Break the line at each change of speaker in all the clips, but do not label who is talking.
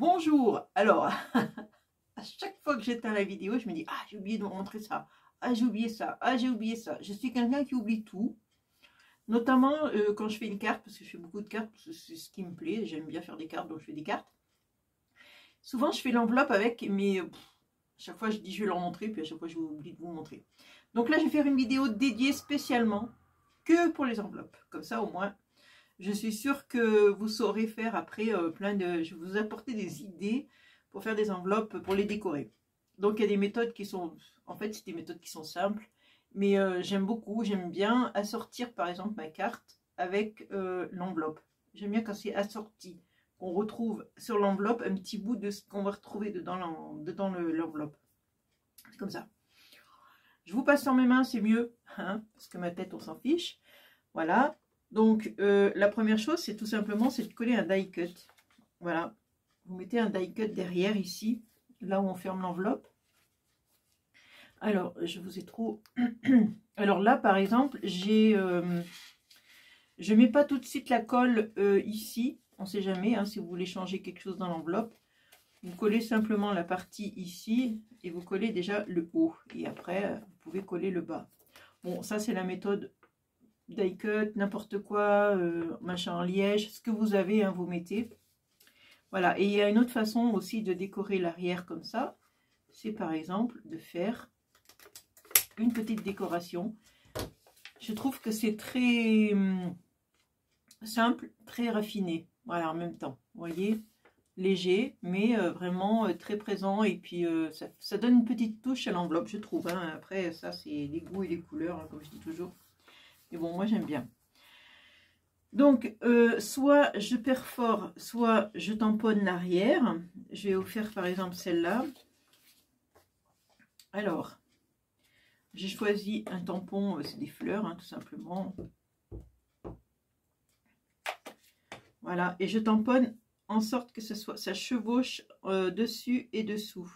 Bonjour. Alors, à chaque fois que j'éteins la vidéo, je me dis, ah, j'ai oublié de vous montrer ça. Ah, j'ai oublié ça. Ah, j'ai oublié ça. Je suis quelqu'un qui oublie tout. Notamment quand je fais une carte, parce que je fais beaucoup de cartes, parce que c'est ce qui me plaît. J'aime bien faire des cartes, donc je fais des cartes. Souvent, je fais l'enveloppe avec, mais à chaque fois, je dis je vais leur montrer, puis à chaque fois, je oublie de vous montrer. Donc là, je vais faire une vidéo dédiée spécialement que pour les enveloppes. Comme ça, au moins, je suis sûre que vous saurez faire après plein de... Je vais vous apporter des idées pour faire des enveloppes, pour les décorer. Donc, il y a des méthodes qui sont... En fait, c'est des méthodes qui sont simples. Mais j'aime beaucoup, j'aime bien assortir, par exemple, ma carte avec l'enveloppe. J'aime bien quand c'est assorti. On retrouve sur l'enveloppe un petit bout de ce qu'on va retrouver dedans l'enveloppe. C'est comme ça. Je vous passe sur mes mains, c'est mieux, hein, parce que ma tête, on s'en fiche. Voilà. Donc, la première chose, c'est tout simplement, c'est de coller un die cut. Voilà. Vous mettez un die cut derrière, ici, là où on ferme l'enveloppe. Alors, je vous ai trop... Alors là, par exemple, j'ai... je ne mets pas tout de suite la colle ici. On ne sait jamais, hein, si vous voulez changer quelque chose dans l'enveloppe. Vous collez simplement la partie ici et vous collez déjà le haut. Et après, vous pouvez coller le bas. Bon, ça, c'est la méthode die cut, n'importe quoi, machin en liège, ce que vous avez, hein, vous mettez. Voilà, et il y a une autre façon aussi de décorer l'arrière comme ça. C'est par exemple de faire une petite décoration. Je trouve que c'est très simple, très raffiné. Voilà, en même temps, vous voyez, léger, mais vraiment très présent. Et puis, ça donne une petite touche à l'enveloppe, je trouve. Hein. Après, ça, c'est les goûts et les couleurs, hein, comme je dis toujours. Mais bon, moi, j'aime bien. Donc, soit je perfore, soit je tamponne l'arrière. Je vais vous faire, par exemple, celle-là. Alors, j'ai choisi un tampon, c'est des fleurs, hein, tout simplement. Voilà, et je tamponne en sorte que ça chevauche dessus et dessous.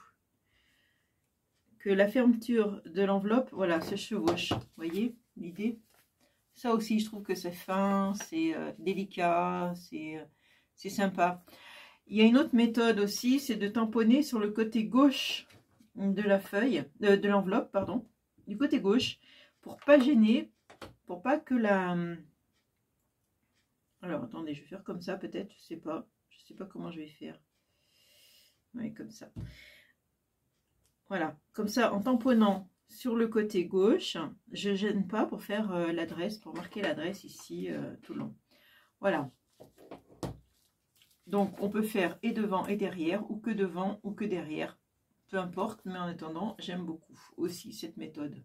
Que la fermeture de l'enveloppe, voilà, se chevauche. Vous voyez l'idée? Ça aussi, je trouve que c'est fin, c'est délicat, c'est sympa. Il y a une autre méthode aussi, c'est de tamponner sur le côté gauche de la feuille, de l'enveloppe, pardon, du côté gauche, pour pas gêner, pour pas que la... Alors, attendez, je vais faire comme ça peut-être, je sais pas comment je vais faire. Oui, comme ça. Voilà, comme ça, en tamponnant sur le côté gauche, je ne gêne pas pour faire l'adresse, pour marquer l'adresse ici tout le long. Voilà. Donc, on peut faire et devant et derrière, ou que devant ou que derrière. Peu importe, mais en attendant, j'aime beaucoup aussi cette méthode.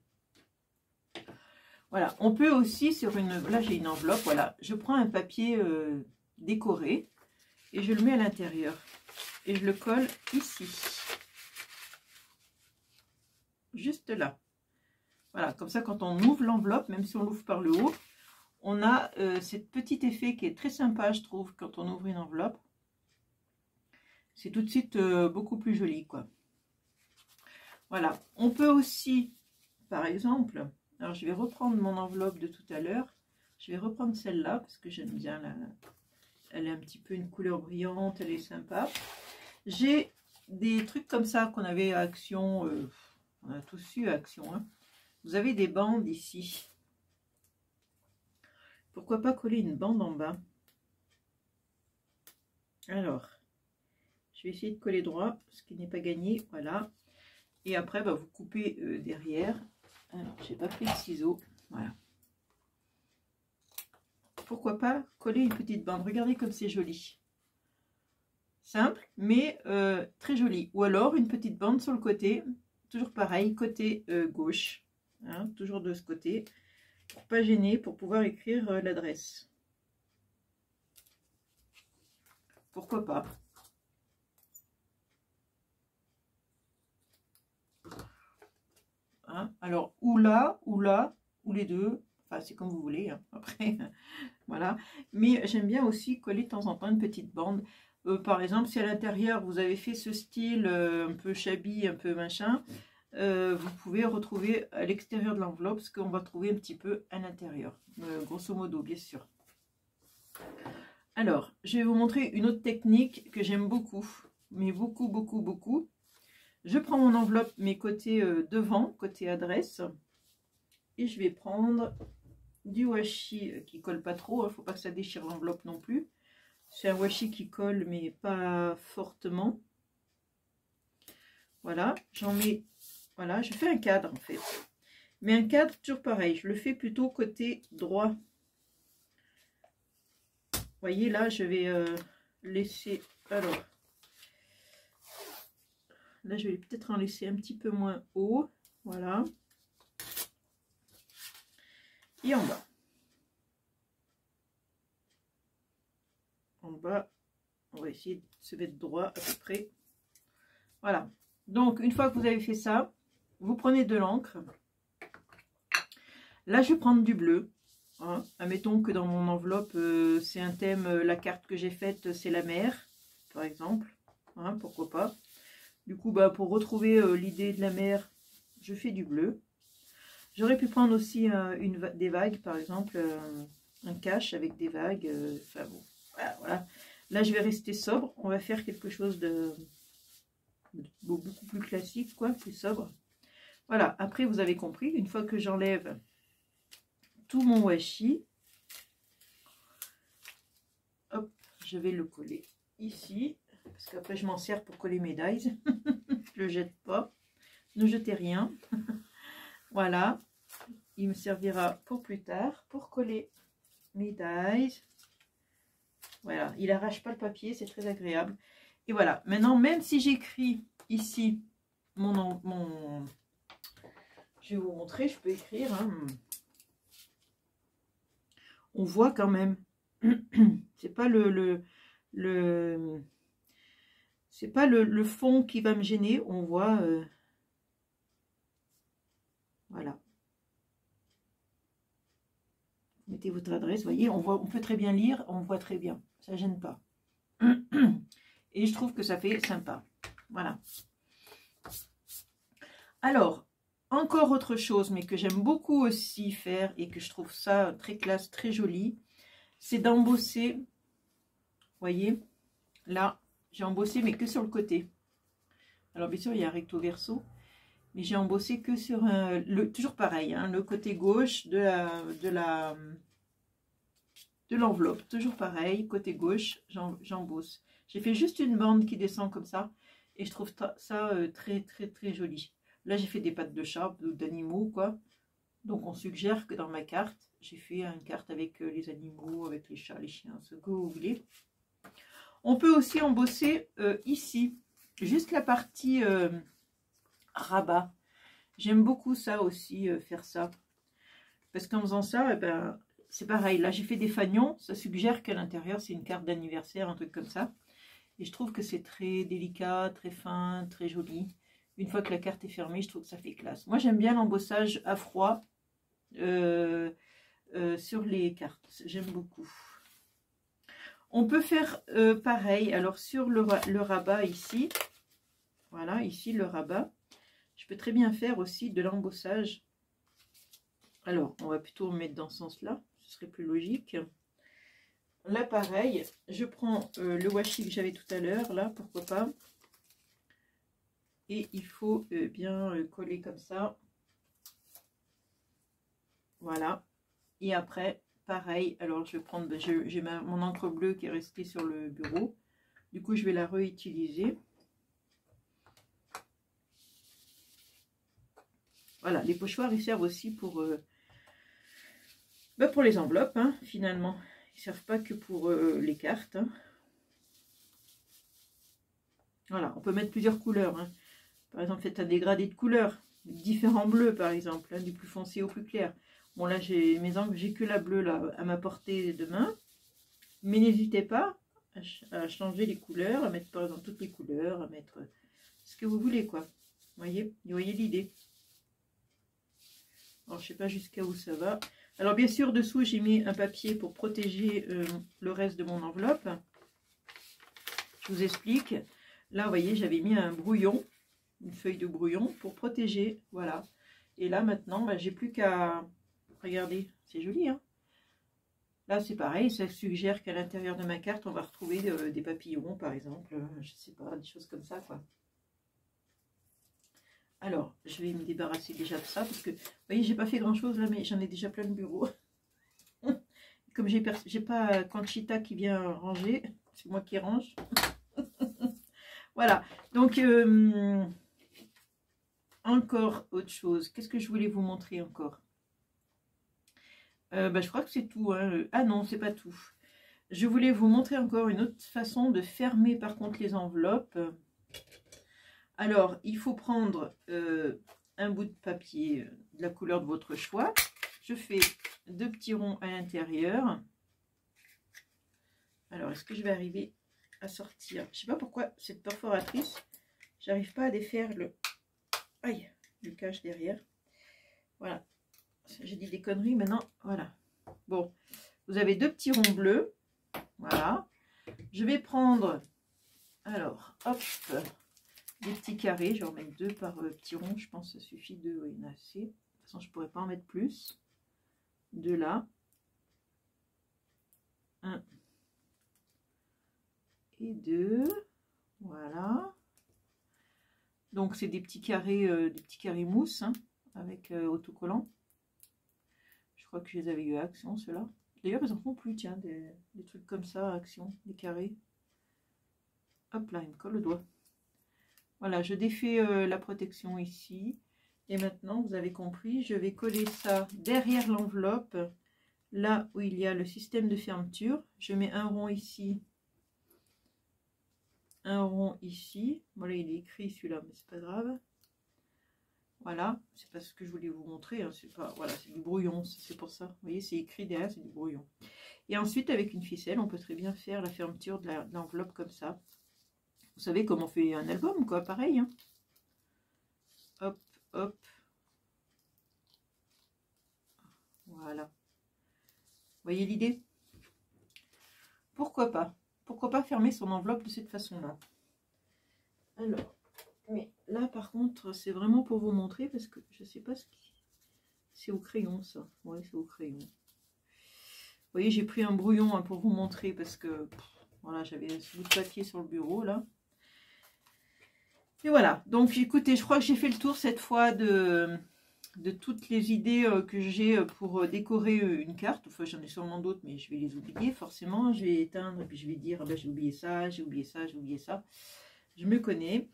Voilà, on peut aussi sur une... Là, j'ai une enveloppe, voilà. Je prends un papier décoré et je le mets à l'intérieur. Et je le colle ici. Juste là. Voilà, comme ça, quand on ouvre l'enveloppe, même si on l'ouvre par le haut, on a ce petit effet qui est très sympa, je trouve, quand on ouvre une enveloppe. C'est tout de suite beaucoup plus joli, quoi. Voilà, on peut aussi, par exemple, alors je vais reprendre mon enveloppe de tout à l'heure, je vais reprendre celle-là, parce que j'aime bien, elle est un petit peu une couleur brillante, elle est sympa. J'ai des trucs comme ça qu'on avait à Action, on a tous eu à Action, hein. Vous avez des bandes ici. Pourquoi pas coller une bande en bas? Alors, je vais essayer de coller droit, ce qui n'est pas gagné, voilà. Et après, bah, vous coupez derrière. Alors, j'ai pas pris de ciseaux, voilà. Pourquoi pas coller une petite bande? Regardez comme c'est joli. Simple, mais très joli. Ou alors une petite bande sur le côté, toujours pareil, côté gauche. Hein, toujours de ce côté, pour pas gêner, pour pouvoir écrire l'adresse. Pourquoi pas? Hein, alors, ou là, ou les deux. Enfin, c'est comme vous voulez, hein, après, voilà. Mais j'aime bien aussi coller de temps en temps une petite bande. Par exemple, si à l'intérieur, vous avez fait ce style un peu shabby, un peu machin, vous pouvez retrouver à l'extérieur de l'enveloppe ce qu'on va trouver un petit peu à l'intérieur, grosso modo, bien sûr. Alors, je vais vous montrer une autre technique que j'aime beaucoup. mais beaucoup, beaucoup, beaucoup. Je prends mon enveloppe, mes côtés devant, côté adresse. Et je vais prendre du washi qui colle pas trop. Il ne faut pas que ça déchire l'enveloppe non plus. C'est un washi qui colle, mais pas fortement. Voilà, j'en mets... Voilà, je fais un cadre en fait. Mais un cadre, toujours pareil. Je le fais plutôt côté droit. Vous voyez, là, je vais laisser... Alors... Là, je vais peut-être en laisser un petit peu moins haut. Voilà. Et en bas. En bas, on va essayer de se mettre droit à peu près. Voilà. Donc, une fois que vous avez fait ça, vous prenez de l'encre. Là, je vais prendre du bleu. Hein. Admettons que dans mon enveloppe, c'est un thème, la carte que j'ai faite, c'est la mer, par exemple. Hein, pourquoi pas. Du coup, bah, pour retrouver l'idée de la mer, je fais du bleu. J'aurais pu prendre aussi des vagues, par exemple, un cache avec des vagues. Enfin bon, voilà. Là, je vais rester sobre. On va faire quelque chose de beaucoup plus classique, quoi, plus sobre. Voilà, après, vous avez compris, une fois que j'enlève tout mon washi, hop, je vais le coller ici. Parce qu'après, je m'en sers pour coller mes dies. Je ne le jette pas. Ne jetez rien. Voilà. Il me servira pour plus tard, pour coller mes dies. Voilà. Il n'arrache pas le papier, c'est très agréable. Et voilà. Maintenant, même si j'écris ici mon... Je vais vous montrer, je peux écrire. Hein. On voit quand même. C'est pas c'est pas le fond qui va me gêner, on voit, voilà. Mettez votre adresse, voyez, on peut très bien lire, on voit très bien, ça gêne pas. Et je trouve que ça fait sympa, voilà. Alors, encore autre chose, mais que j'aime beaucoup aussi faire et que je trouve ça très classe, très joli, c'est d'embosser, voyez, là, j'ai embossé, mais que sur le côté. Alors, bien sûr, il y a un recto verso, mais j'ai embossé que sur toujours pareil, hein, le côté gauche de l'enveloppe. Toujours pareil, côté gauche, j'embosse. J'ai fait juste une bande qui descend comme ça, et je trouve ça très, très, très joli. Là, j'ai fait des pattes de chat ou d'animaux, quoi. Donc, on suggère que dans ma carte, j'ai fait une carte avec les animaux, avec les chats, les chiens, ce que vous voulez. On peut aussi embosser ici, juste la partie rabat. J'aime beaucoup ça aussi, faire ça. Parce qu'en faisant ça, eh ben, c'est pareil. Là, j'ai fait des fanions. Ça suggère qu'à l'intérieur, c'est une carte d'anniversaire, un truc comme ça. Et je trouve que c'est très délicat, très fin, très joli. Une fois que la carte est fermée, je trouve que ça fait classe. Moi, j'aime bien l'embossage à froid sur les cartes. J'aime beaucoup. On peut faire pareil. Alors, sur le rabat ici, voilà, ici, le rabat, je peux très bien faire aussi de l'embossage. Alors, on va plutôt mettre dans ce sens-là. Ce serait plus logique. Là, pareil, je prends le washi que j'avais tout à l'heure, là, pourquoi pas. Et il faut bien coller comme ça. Voilà. Et après, pareil, alors je vais prendre, j'ai mon encre bleue qui est restée sur le bureau. Du coup, je vais la réutiliser. Voilà, les pochoirs, ils servent aussi pour les enveloppes, hein, finalement. Ils ne servent pas que pour les cartes. Hein. Voilà, on peut mettre plusieurs couleurs. Hein. Par exemple, faites un dégradé de couleurs. Différents bleus, par exemple, hein, du plus foncé au plus clair. Bon, là, j'ai mes encres, j'ai que la bleue là, à ma portée de main. Mais n'hésitez pas à changer les couleurs, à mettre par exemple toutes les couleurs, à mettre ce que vous voulez, quoi. Vous voyez l'idée. Alors, je ne sais pas jusqu'à où ça va. Alors, bien sûr, dessous, j'ai mis un papier pour protéger le reste de mon enveloppe. Je vous explique. Là, vous voyez, j'avais mis un brouillon, une feuille de brouillon pour protéger. Voilà. Et là, maintenant, bah, j'ai plus qu'à... Regardez, c'est joli, hein. Là, c'est pareil, ça suggère qu'à l'intérieur de ma carte, on va retrouver des papillons, par exemple, je sais pas, des choses comme ça, quoi. Alors, je vais me débarrasser déjà de ça, parce que, vous voyez, j'ai pas fait grand-chose là, mais j'en ai déjà plein le bureau. Comme j'ai pas Conchita qui vient ranger, c'est moi qui range. Voilà, donc, encore autre chose. Qu'est-ce que je voulais vous montrer encore? Je crois que c'est tout. Hein. Ah non, c'est pas tout. Je voulais vous montrer encore une autre façon de fermer par contre les enveloppes. Alors, il faut prendre un bout de papier de la couleur de votre choix. Je fais 2 petits ronds à l'intérieur. Alors, est-ce que je vais arriver à sortir? Je sais pas pourquoi cette perforatrice, j'arrive pas à défaire le... Aïe, le cache derrière. Voilà. J'ai dit des conneries maintenant. Voilà. Bon, vous avez 2 petits ronds bleus. Voilà. Je vais prendre, alors, hop, des petits carrés. Je vais en mettre 2 par petit rond. Je pense que ça suffit 2. Oui, il y en a assez. De toute façon, je ne pourrais pas en mettre plus. 2 là. 1 et 2. Voilà. Donc, c'est des petits carrés mousse hein, avec autocollant. Je crois que je les avais eu à Action, ceux-là. D'ailleurs, ils en font plus, tiens, des trucs comme ça à Action, des carrés. Hop là, il me colle le doigt. Voilà, je défais la protection ici. Et maintenant, vous avez compris, je vais coller ça derrière l'enveloppe, là où il y a le système de fermeture. Je mets un rond ici, un rond ici. Voilà, il est écrit celui-là, mais c'est pas grave. Voilà, c'est pas ce que je voulais vous montrer, hein, c'est pas, voilà, c'est du brouillon, c'est pour ça. Vous voyez, c'est écrit derrière, c'est du brouillon. Et ensuite, avec une ficelle, on peut très bien faire la fermeture de l'enveloppe comme ça. Vous savez comment on fait un album, quoi, pareil. Hein. Hop, hop. Voilà. Vous voyez l'idée? Pourquoi pas? Pourquoi pas fermer son enveloppe de cette façon-là? Alors... Mais là, par contre, c'est vraiment pour vous montrer parce que je sais pas ce qui... C'est au crayon, ça. Ouais, c'est au crayon. Vous voyez, j'ai pris un brouillon hein, pour vous montrer parce que... voilà, j'avais ce bout de papier sur le bureau, là. Et voilà. Donc, écoutez, je crois que j'ai fait le tour cette fois de toutes les idées que j'ai pour décorer une carte. Enfin, j'en ai sûrement d'autres, mais je vais les oublier, forcément. Je vais éteindre et puis je vais dire, ah ben, j'ai oublié ça, j'ai oublié ça, j'ai oublié ça. Je me connais.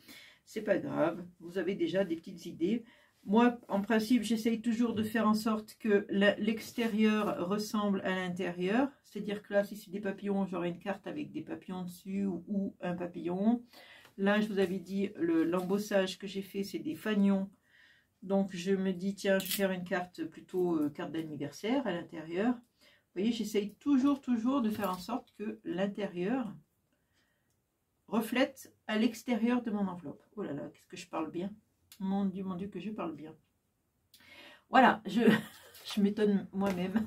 C'est pas grave, vous avez déjà des petites idées. Moi, en principe, j'essaye toujours de faire en sorte que l'extérieur ressemble à l'intérieur. C'est-à-dire que là, si c'est des papillons, j'aurai une carte avec des papillons dessus ou un papillon. Là, je vous avais dit, l'embossage que j'ai fait, c'est des fanions. Donc, je me dis, tiens, je vais faire une carte plutôt carte d'anniversaire à l'intérieur. Vous voyez, j'essaye toujours de faire en sorte que l'intérieur reflète à l'extérieur de mon enveloppe. Oh là là, qu'est-ce que je parle bien. Mon Dieu, que je parle bien. Voilà, je m'étonne moi-même.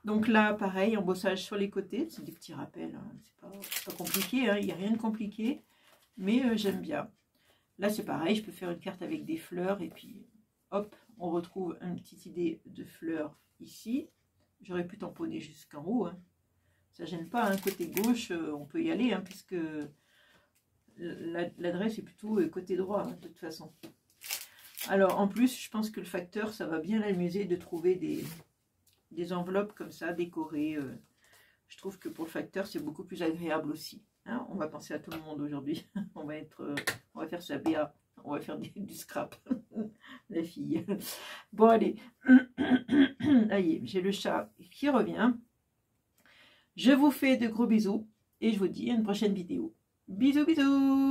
Donc là, pareil, embossage sur les côtés. C'est des petits rappels, hein. C'est pas compliqué, hein. Il n'y a rien de compliqué. Mais j'aime bien. Là, c'est pareil, je peux faire une carte avec des fleurs. Et puis, hop, on retrouve une petite idée de fleurs ici. J'aurais pu tamponner jusqu'en haut, hein. Ça gêne pas, hein. Côté gauche, on peut y aller, hein, puisque l'adresse est plutôt côté droit, hein, de toute façon. Alors, en plus, je pense que le facteur, ça va bien l'amuser de trouver des enveloppes comme ça, décorées. Je trouve que pour le facteur, c'est beaucoup plus agréable aussi. Hein. On va penser à tout le monde aujourd'hui. On va faire sa BA. On va faire du scrap. La fille. Bon, allez. Allez, j'ai le chat qui revient. Je vous fais de gros bisous et je vous dis à une prochaine vidéo. Bisous, bisous!